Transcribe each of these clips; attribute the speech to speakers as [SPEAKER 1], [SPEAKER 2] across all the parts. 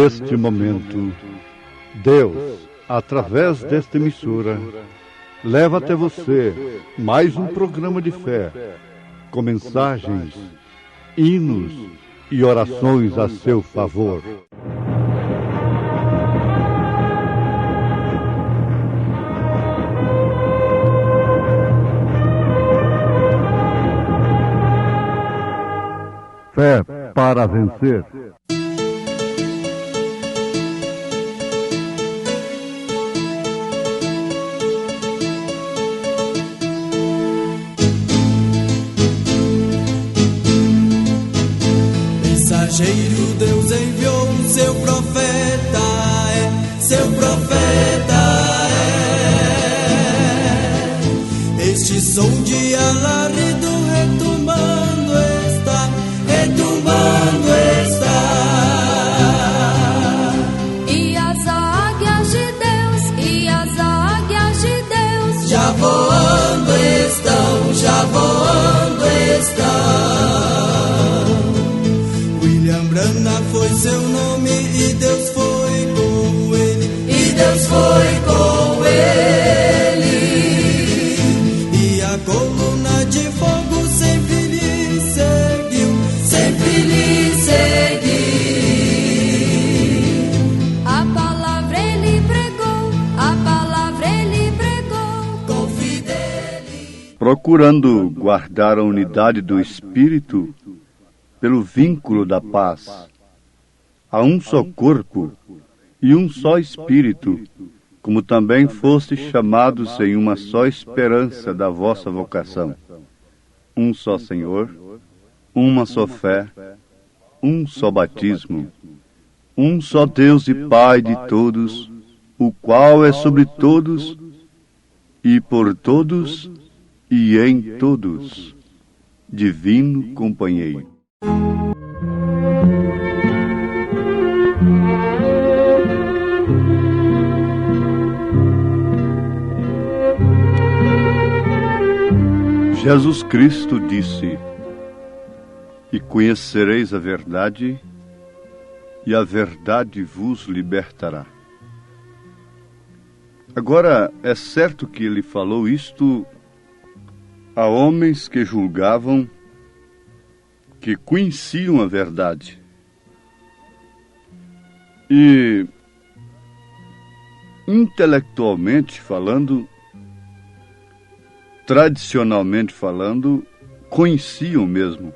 [SPEAKER 1] neste momento, Deus, através desta emissora, leva até você mais um programa de fé, com mensagens, hinos e orações a seu favor. Fé para vencer.
[SPEAKER 2] Mensageiro, Deus enviou o seu profeta, seu profeta Este som de alarido retumbando está,
[SPEAKER 3] E as águias de Deus,
[SPEAKER 2] já voando estão. William Branham foi seu nome e Deus foi com ele, E a coluna de fogo sempre lhe seguiu,
[SPEAKER 3] A palavra ele pregou,
[SPEAKER 2] com fidelidade.
[SPEAKER 1] Procurando guardar a unidade do Espírito pelo vínculo da paz. Há um só corpo e um só Espírito, como também fostes chamados em uma só esperança da vossa vocação. Um só Senhor, uma só fé, um só batismo, um só Deus e Pai de todos, o qual é sobre todos, e por todos, e em todos. Divino Companheiro. Jesus Cristo disse: E conhecereis a verdade, e a verdade vos libertará. Agora, é certo que ele falou isto a homens que julgavam que conheciam a verdade. E, intelectualmente falando, tradicionalmente falando, conheciam mesmo.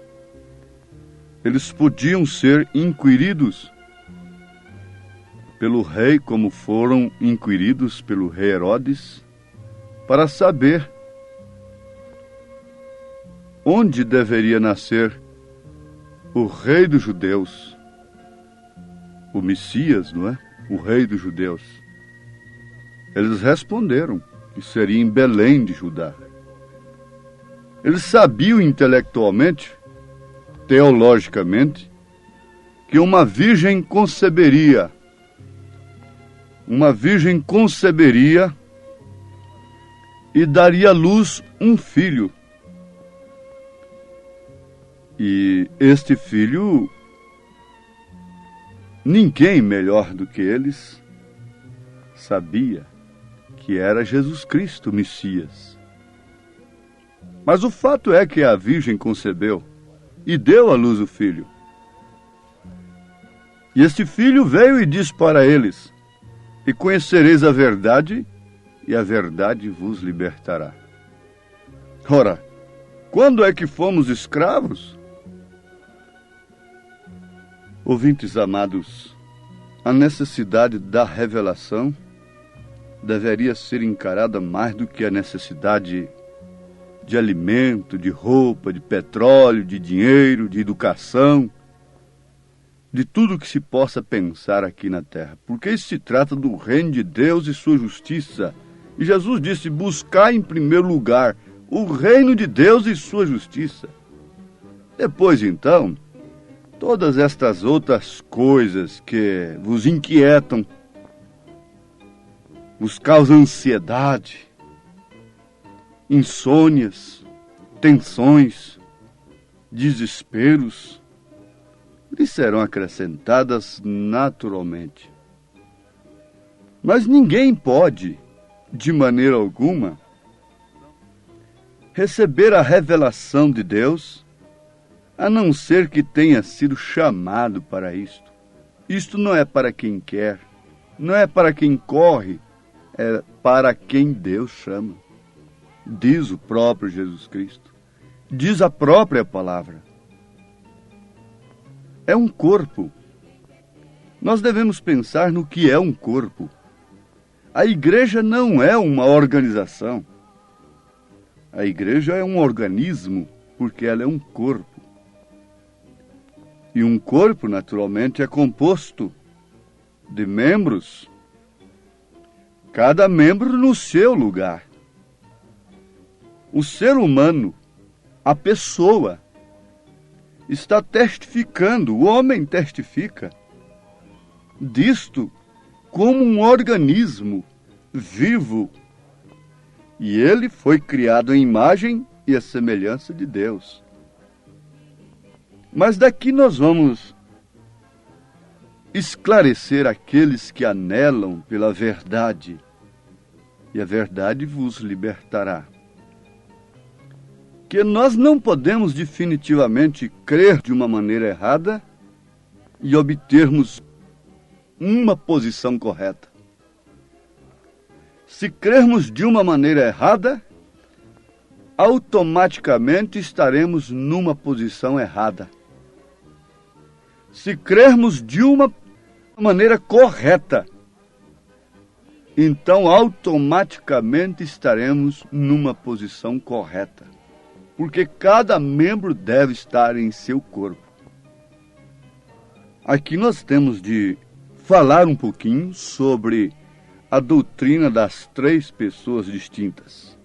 [SPEAKER 1] Eles podiam ser inquiridos pelo rei, como foram inquiridos pelo rei Herodes, para saber onde deveria nascer o rei dos judeus, o Messias, não é? O rei dos judeus. Eles responderam que seria em Belém de Judá. Eles sabiam intelectualmente, teologicamente, que uma virgem conceberia e daria à luz um filho. E este filho, ninguém melhor do que eles sabia que era Jesus Cristo, o Messias. Mas o fato é que a virgem concebeu e deu à luz o filho. E este filho veio e disse para eles: E conhecereis a verdade, e a verdade vos libertará. Ora, quando é que fomos escravos? Ouvintes amados, a necessidade da revelação deveria ser encarada mais do que a necessidade de alimento, de roupa, de petróleo, de dinheiro, de educação, de tudo que se possa pensar aqui na terra. Porque isso se trata do reino de Deus e sua justiça. E Jesus disse: buscar em primeiro lugar o reino de Deus e sua justiça. Depois, então, todas estas outras coisas que vos inquietam, vos causam ansiedade, insônias, tensões, desesperos, lhe serão acrescentadas naturalmente. Mas ninguém pode, de maneira alguma, receber a revelação de Deus, a não ser que tenha sido chamado para isto. Isto não é para quem quer, não é para quem corre, é para quem Deus chama. Diz o próprio Jesus Cristo, diz a própria palavra. É um corpo. Nós devemos pensar no que é um corpo. A igreja não é uma organização. A igreja é um organismo, porque ela é um corpo. E um corpo, naturalmente, é composto de membros, cada membro no seu lugar. O ser humano, a pessoa, está testificando, o homem testifica disto como um organismo vivo. E ele foi criado em imagem e a semelhança de Deus. Mas daqui nós vamos esclarecer aqueles que anelam pela verdade, e a verdade vos libertará. Que nós não podemos definitivamente crer de uma maneira errada e obtermos uma posição correta. Se crermos de uma maneira errada, automaticamente estaremos numa posição errada. Se crermos de uma maneira correta, então automaticamente estaremos numa posição correta. Porque cada membro deve estar em seu corpo. Aqui nós temos de falar um pouquinho sobre a doutrina das três pessoas distintas.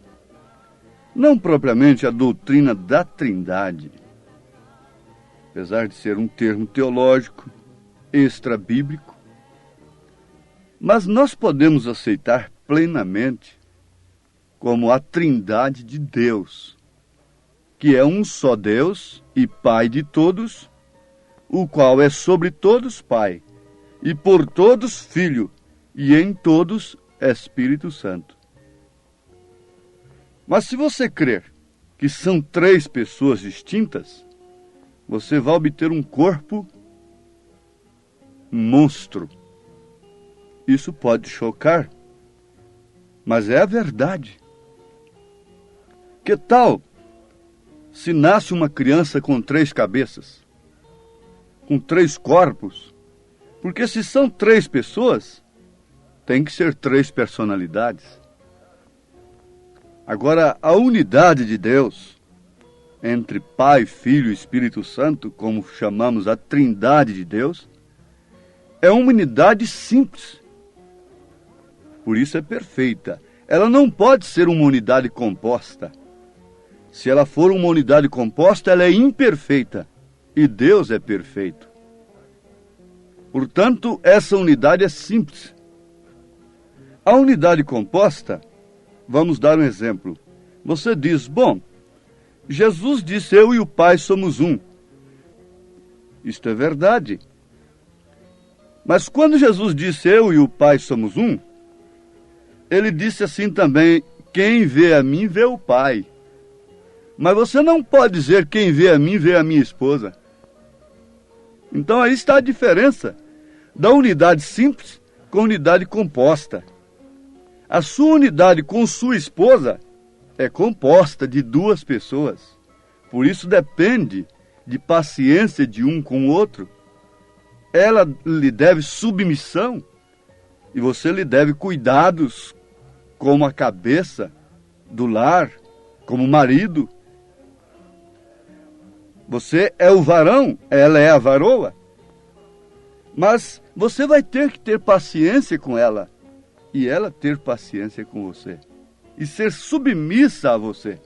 [SPEAKER 1] Não propriamente a doutrina da Trindade, apesar de ser um termo teológico, extra-bíblico, mas nós podemos aceitar plenamente como a Trindade de Deus, que é um só Deus e Pai de todos, o qual é sobre todos Pai, e por todos Filho, e em todos Espírito Santo. Mas se você crer que são três pessoas distintas, você vai obter um corpo monstro. Isso pode chocar, mas é a verdade. Que tal se nasce uma criança com 3 cabeças, com 3 corpos? Porque se são 3 pessoas, tem que ser 3 personalidades. Agora, a unidade de Deus, entre Pai, Filho e Espírito Santo, como chamamos a Trindade de Deus, é uma unidade simples. Por isso é perfeita. Ela não pode ser uma unidade composta. Se ela for uma unidade composta, ela é imperfeita. E Deus é perfeito. Portanto, essa unidade é simples. A unidade composta, vamos dar um exemplo. Você diz, bom, Jesus disse, eu e o Pai somos um. Isto é verdade. Mas quando Jesus disse, eu e o Pai somos um, ele disse assim também, quem vê a mim, vê o Pai. Mas você não pode dizer, quem vê a mim, vê a minha esposa. Então aí está a diferença da unidade simples com a unidade composta. A sua unidade com sua esposa é composta de 2 pessoas. Por isso depende de paciência de um com o outro. Ela lhe deve submissão e você lhe deve cuidados como a cabeça do lar, como marido. Você é o varão, ela é a varoa. Mas você vai ter que ter paciência com ela e ela ter paciência com você e ser submissa a você.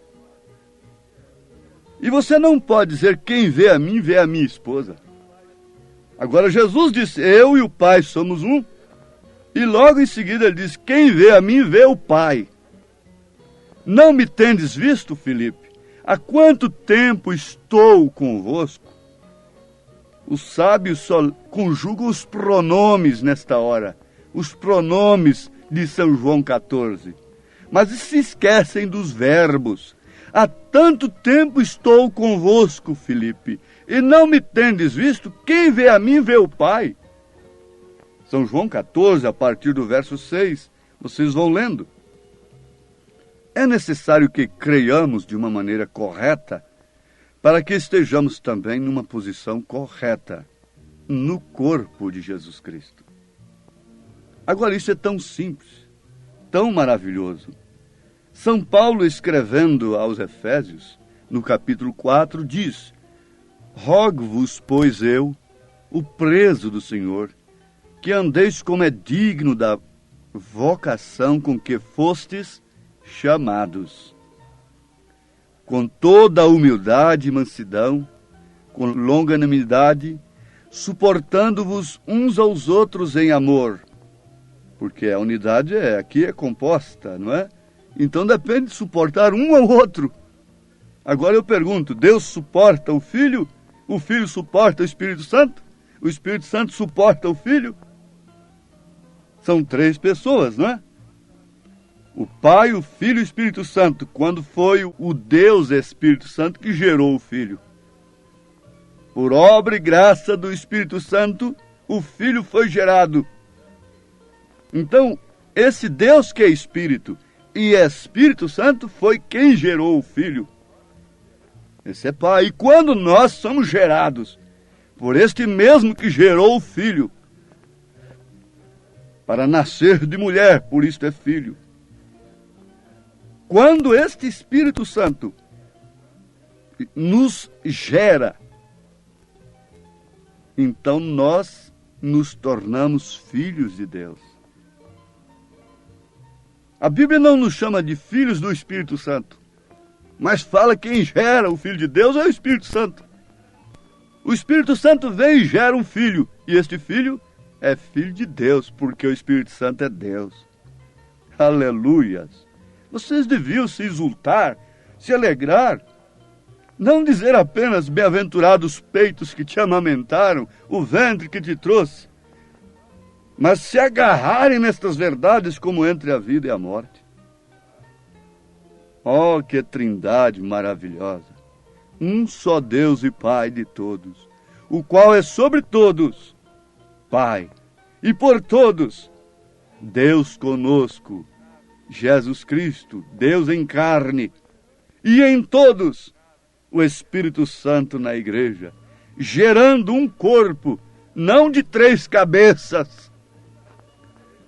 [SPEAKER 1] E você não pode dizer, quem vê a mim, vê a minha esposa. Agora Jesus disse, eu e o Pai somos um. E logo em seguida ele diz, quem vê a mim, vê o Pai. Não me tendes visto, Filipe? Há quanto tempo estou convosco? Os sábios só conjugam os pronomes nesta hora, os pronomes de São João 14. Mas se esquecem dos verbos. Há tanto tempo estou convosco, Filipe, e não me tendes visto? Quem vê a mim vê o Pai. São João 14, a partir do verso 6, vocês vão lendo. É necessário que creiamos de uma maneira correta para que estejamos também numa posição correta no corpo de Jesus Cristo. Agora, isso é tão simples, tão maravilhoso. São Paulo, escrevendo aos Efésios, no capítulo 4, diz: rogo-vos, pois eu, o preso do Senhor, que andeis como é digno da vocação com que fostes chamados, com toda a humildade e mansidão, com longanimidade, suportando-vos uns aos outros em amor, porque a unidade aqui é composta, não é? Então depende de suportar um ao outro. Agora eu pergunto, Deus suporta o Filho suporta o Espírito Santo suporta o Filho? São 3 pessoas, não é? O Pai, o Filho e o Espírito Santo, quando foi o Deus Espírito Santo que gerou o Filho. Por obra e graça do Espírito Santo, o Filho foi gerado. Então, esse Deus que é Espírito e Espírito Santo foi quem gerou o Filho. Esse é Pai. E quando nós somos gerados por este mesmo que gerou o Filho, para nascer de mulher, por isto é filho. Quando este Espírito Santo nos gera, então nós nos tornamos filhos de Deus. A Bíblia não nos chama de filhos do Espírito Santo, mas fala que quem gera o Filho de Deus é o Espírito Santo. O Espírito Santo vem e gera um filho, e este filho é filho de Deus, porque o Espírito Santo é Deus. Aleluias! Vocês deviam se exultar, se alegrar, não dizer apenas bem-aventurados os peitos que te amamentaram, o ventre que te trouxe, mas se agarrarem nestas verdades como entre a vida e a morte. Oh, que trindade maravilhosa! Um só Deus e Pai de todos, o qual é sobre todos, Pai, e por todos, Deus conosco, Jesus Cristo, Deus em carne, e em todos, o Espírito Santo na igreja, gerando um corpo, não de 3 cabeças,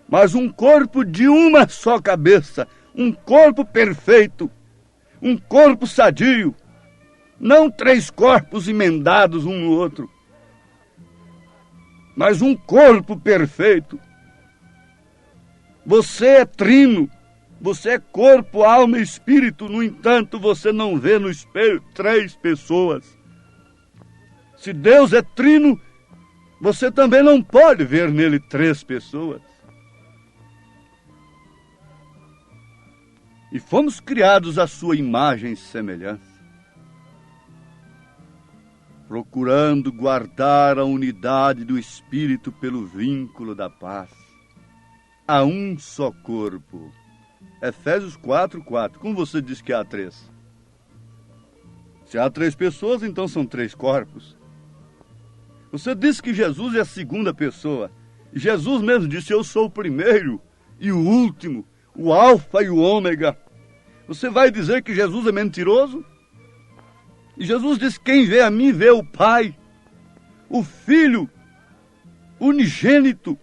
[SPEAKER 1] mas um corpo de uma só cabeça, um corpo perfeito, um corpo sadio, não 3 corpos emendados um no outro, mas um corpo perfeito. Você é trino, você é corpo, alma e espírito, no entanto você não vê no espelho 3 pessoas. Se Deus é trino, você também não pode ver nele 3 pessoas. E fomos criados à sua imagem e semelhança, procurando guardar a unidade do Espírito pelo vínculo da paz. Há um só corpo. Efésios 4:4. Como você diz que há 3? Se há 3 pessoas, então são 3 corpos. Você disse que Jesus é a segunda pessoa. E Jesus mesmo disse, eu sou o primeiro e o último, o alfa e o ômega. Você vai dizer que Jesus é mentiroso? E Jesus disse, quem vê a mim vê o Pai. O Filho unigênito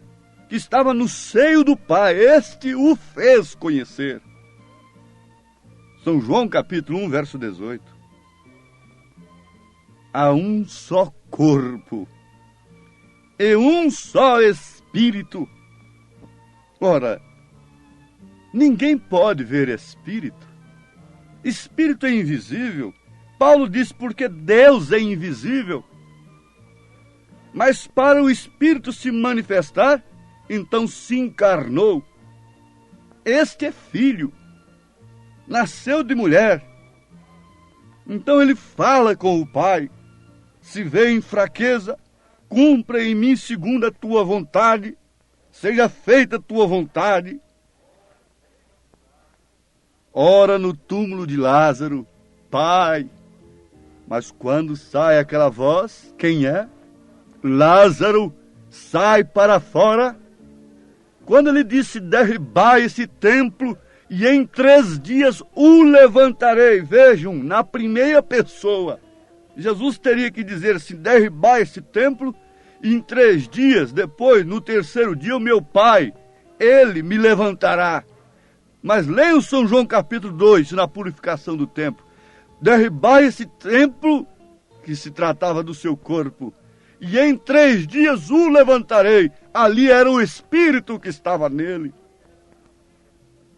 [SPEAKER 1] que estava no seio do Pai, este o fez conhecer. São João capítulo 1, verso 18. Há um só corpo e um só Espírito. Ora, ninguém pode ver Espírito. Espírito é invisível. Paulo diz porque Deus é invisível. Mas para o Espírito se manifestar, então se encarnou. Este é filho, nasceu de mulher. Então ele fala com o Pai, se vê em fraqueza, cumpra em mim segundo a tua vontade, seja feita a tua vontade. Ora no túmulo de Lázaro, Pai. Mas quando sai aquela voz, quem é? Lázaro, sai para fora. Quando ele disse, derribai esse templo, e em 3 dias o levantarei. Vejam, na primeira pessoa. Jesus teria que dizer assim, derribai esse templo, e em 3 dias, depois, no 3º dia, o meu Pai, ele me levantará. Mas leiam São João capítulo 2, na purificação do templo. Derribai esse templo, que se tratava do seu corpo, e em 3 dias o levantarei. Ali era o Espírito que estava nele.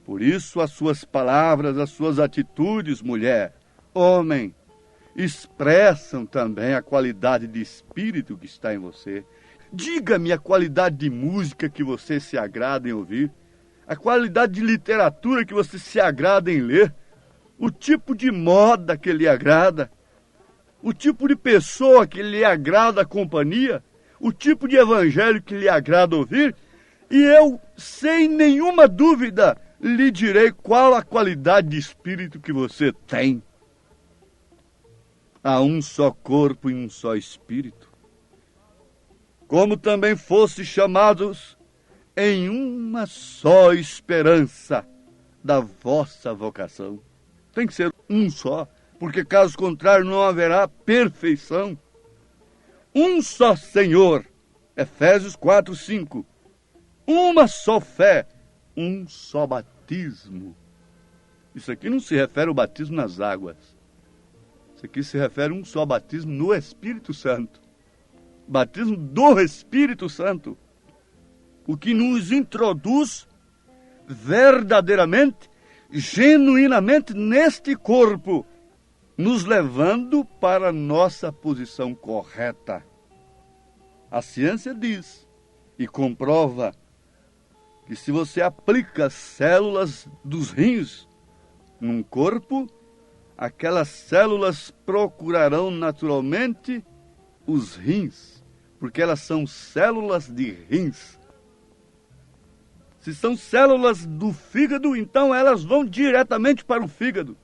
[SPEAKER 1] Por isso as suas palavras, as suas atitudes, mulher, homem, expressam também a qualidade de espírito que está em você. Diga-me a qualidade de música que você se agrada em ouvir, a qualidade de literatura que você se agrada em ler, o tipo de moda que lhe agrada, o tipo de pessoa que lhe agrada a companhia, o tipo de evangelho que lhe agrada ouvir, e eu, sem nenhuma dúvida, lhe direi qual a qualidade de espírito que você tem. Há um só corpo e um só espírito. Como também fosse chamados em uma só esperança da vossa vocação. Tem que ser um só, porque caso contrário não haverá perfeição. Um só Senhor, Efésios 4:5. Uma só fé, um só batismo. Isso aqui não se refere ao batismo nas águas. Isso aqui se refere a um só batismo no Espírito Santo. Batismo do Espírito Santo. O que nos introduz verdadeiramente, genuinamente neste corpo, nos levando para a nossa posição correta. A ciência diz e comprova que se você aplica as células dos rins num corpo, aquelas células procurarão naturalmente os rins, porque elas são células de rins. Se são células do fígado, então elas vão diretamente para o fígado.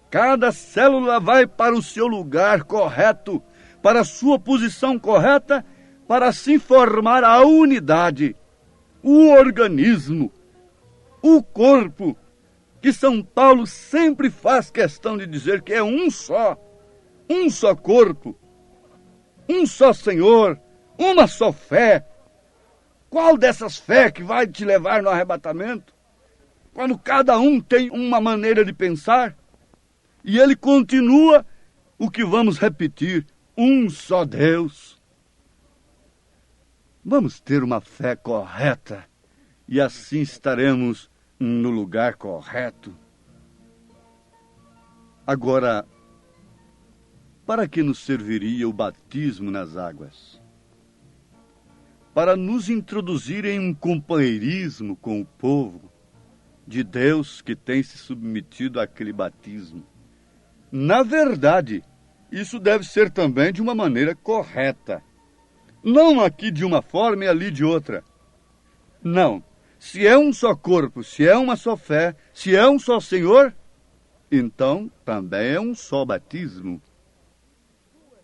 [SPEAKER 1] Cada célula vai para o seu lugar correto, para a sua posição correta, para assim formar a unidade, o organismo, o corpo, que São Paulo sempre faz questão de dizer que é um só corpo, um só Senhor, uma só fé. Qual dessas fé que vai te levar no arrebatamento? Quando cada um tem uma maneira de pensar, e ele continua o que vamos repetir, um só Deus. Vamos ter uma fé correta, e assim estaremos no lugar correto. Agora, para que nos serviria o batismo nas águas? Para nos introduzir em um companheirismo com o povo de Deus que tem se submetido àquele batismo. Na verdade, isso deve ser também de uma maneira correta. Não aqui de uma forma e ali de outra. Não. Se é um só corpo, se é uma só fé, se é um só Senhor, então também é um só batismo.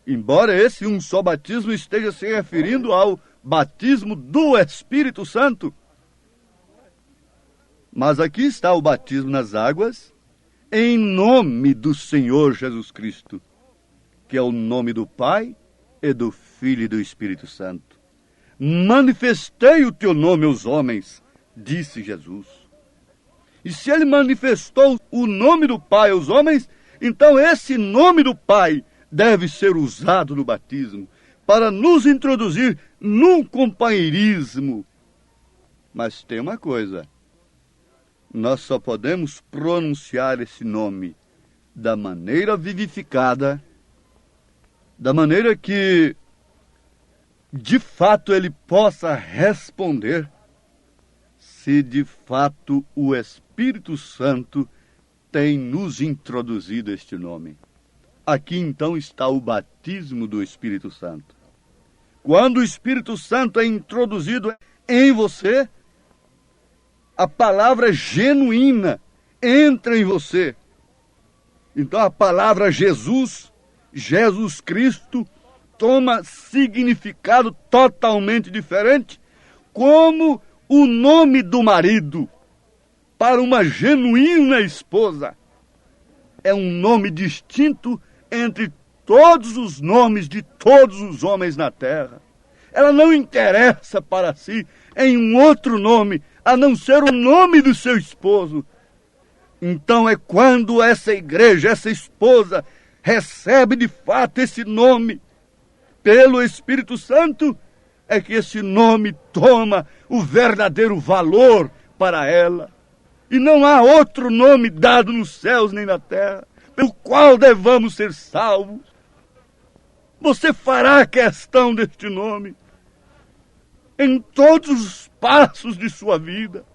[SPEAKER 1] Embora esse um só batismo esteja se referindo ao batismo do Espírito Santo. Mas aqui está o batismo nas águas, em nome do Senhor Jesus Cristo, que é o nome do Pai e do Filho e do Espírito Santo. Manifestei o teu nome aos homens, disse Jesus. E se ele manifestou o nome do Pai aos homens, então esse nome do Pai deve ser usado no batismo para nos introduzir num companheirismo. Mas tem uma coisa: nós só podemos pronunciar esse nome da maneira vivificada, da maneira que de fato ele possa responder, se de fato o Espírito Santo tem nos introduzido este nome. Aqui então está o batismo do Espírito Santo. Quando o Espírito Santo é introduzido em você, a palavra genuína entra em você. Então a palavra Jesus, Jesus Cristo, toma significado totalmente diferente, como o nome do marido para uma genuína esposa. É um nome distinto entre todos os nomes de todos os homens na terra. Ela não interessa para si em um outro nome, a não ser o nome do seu esposo. Então é quando essa igreja, essa esposa, recebe de fato esse nome pelo Espírito Santo, é que esse nome toma o verdadeiro valor para ela. E não há outro nome dado nos céus nem na terra pelo qual devamos ser salvos. Você fará questão deste nome em todos os passos de sua vida.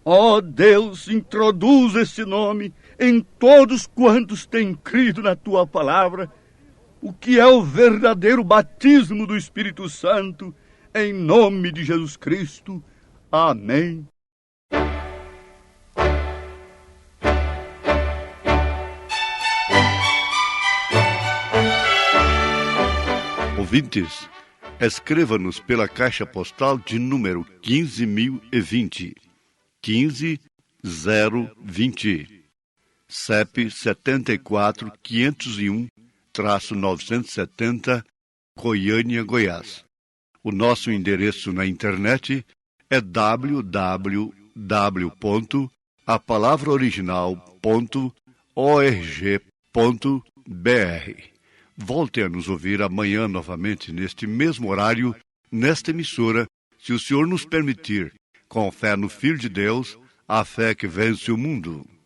[SPEAKER 1] Ó Deus, introduz esse nome em todos quantos têm crido na tua palavra, o que é o verdadeiro batismo do Espírito Santo, em nome de Jesus Cristo. Amém.
[SPEAKER 4] Ouvintes, escreva-nos pela caixa postal de número 15.020, 15020, CEP 74.501-970, Goiânia, Goiás. O nosso endereço na internet é www.apalavraoriginal.org.br. Volte a nos ouvir amanhã novamente, neste mesmo horário, nesta emissora, se o Senhor nos permitir, com fé no Filho de Deus, a fé que vence o mundo.